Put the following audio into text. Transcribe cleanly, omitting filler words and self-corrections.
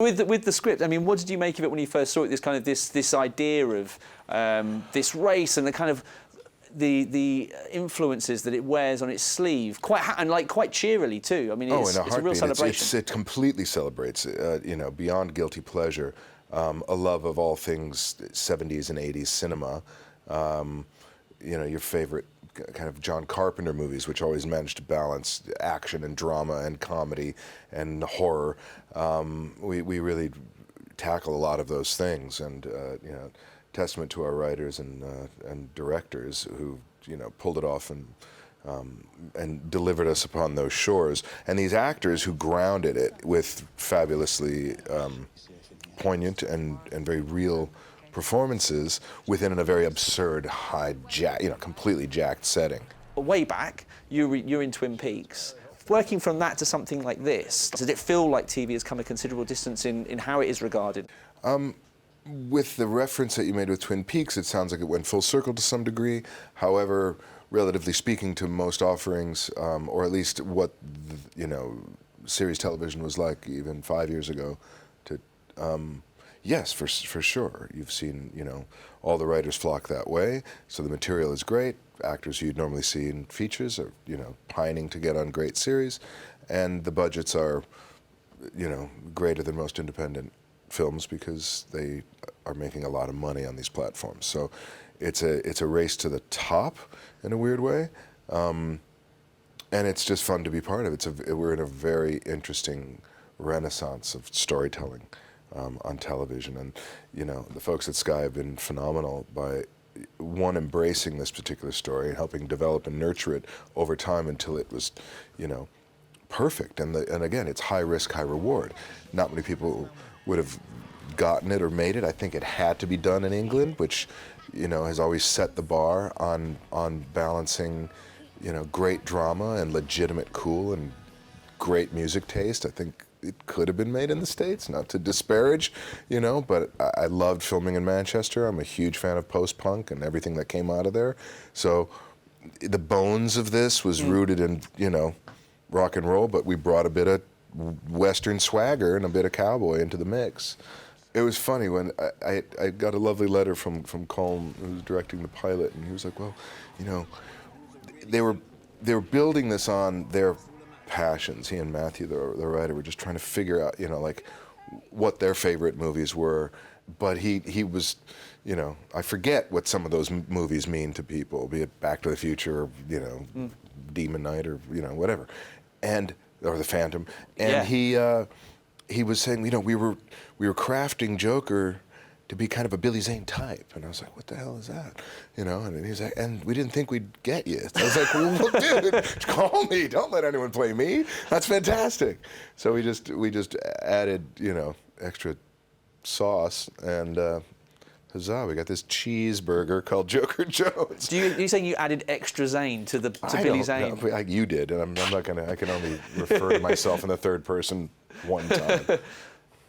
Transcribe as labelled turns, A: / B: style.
A: With the script, I mean, what did you make of it when you first saw it? This kind of this idea of this race and the kind of the influences that it wears on its sleeve, quite cheerily too. I mean, it's a real celebration.
B: It completely celebrates, you know, beyond guilty pleasure, a love of all things 70s and 80s cinema. You know, your favorite kind of John Carpenter movies, which always managed to balance action and drama and comedy and horror. We really tackle a lot of those things, and you know, testament to our writers and directors who, you know, pulled it off and delivered us upon those shores, and these actors who grounded it with fabulously poignant and very real performances within a very absurd, completely jacked setting.
A: Way back, you're in Twin Peaks. Working from that to something like this, does it feel like TV has come a considerable distance in how it is regarded?
B: With the reference that you made with Twin Peaks, it sounds like it went full circle to some degree. However, relatively speaking to most offerings, or at least what you know, series television was like even 5 years ago, yes, for sure. You've seen, you know, all the writers flock that way, so the material is great. Actors you'd normally see in features are, you know, pining to get on great series, and the budgets are, you know, greater than most independent films because they are making a lot of money on these platforms. So it's a race to the top in a weird way, and it's just fun to be part of. We're in a very interesting renaissance of storytelling on television, and you know, the folks at Sky have been phenomenal by embracing this particular story and helping develop and nurture it over time until it was, you know, perfect. And again, it's high risk, high reward. Not many people would have gotten it or made it. I think it had to be done in England, which, you know, has always set the bar on balancing, you know, great drama and legitimate cool and great music taste. I think it could have been made in the States, not to disparage, you know, but I loved filming in Manchester. I'm a huge fan of post-punk and everything that came out of there. So the bones of this was rooted in, you know, rock and roll, but we brought a bit of Western swagger and a bit of cowboy into the mix. It was funny when I got a lovely letter from Colm, who was directing the pilot, and he was like, well, you know, they were building this on their passions. He and Matthew, the writer, were just trying to figure out, you know, like what their favorite movies were. But he was, you know, I forget what some of those movies mean to people, be it Back to the Future, or, you know, Demon Knight, or, you know, whatever, or The Phantom. And he was saying, you know, we were crafting Joker to be kind of a Billy Zane type. And I was like, what the hell is that? You know, and he was like, and we didn't think we'd get you. I was like, well, dude, call me. Don't let anyone play me. That's fantastic. So we just added, you know, extra sauce, and huzzah, we got this cheeseburger called Joker Jones.
A: You saying you added extra Zane to Billy Zane?
B: No, you did, and I'm not gonna, I can only refer to myself in the third person one time.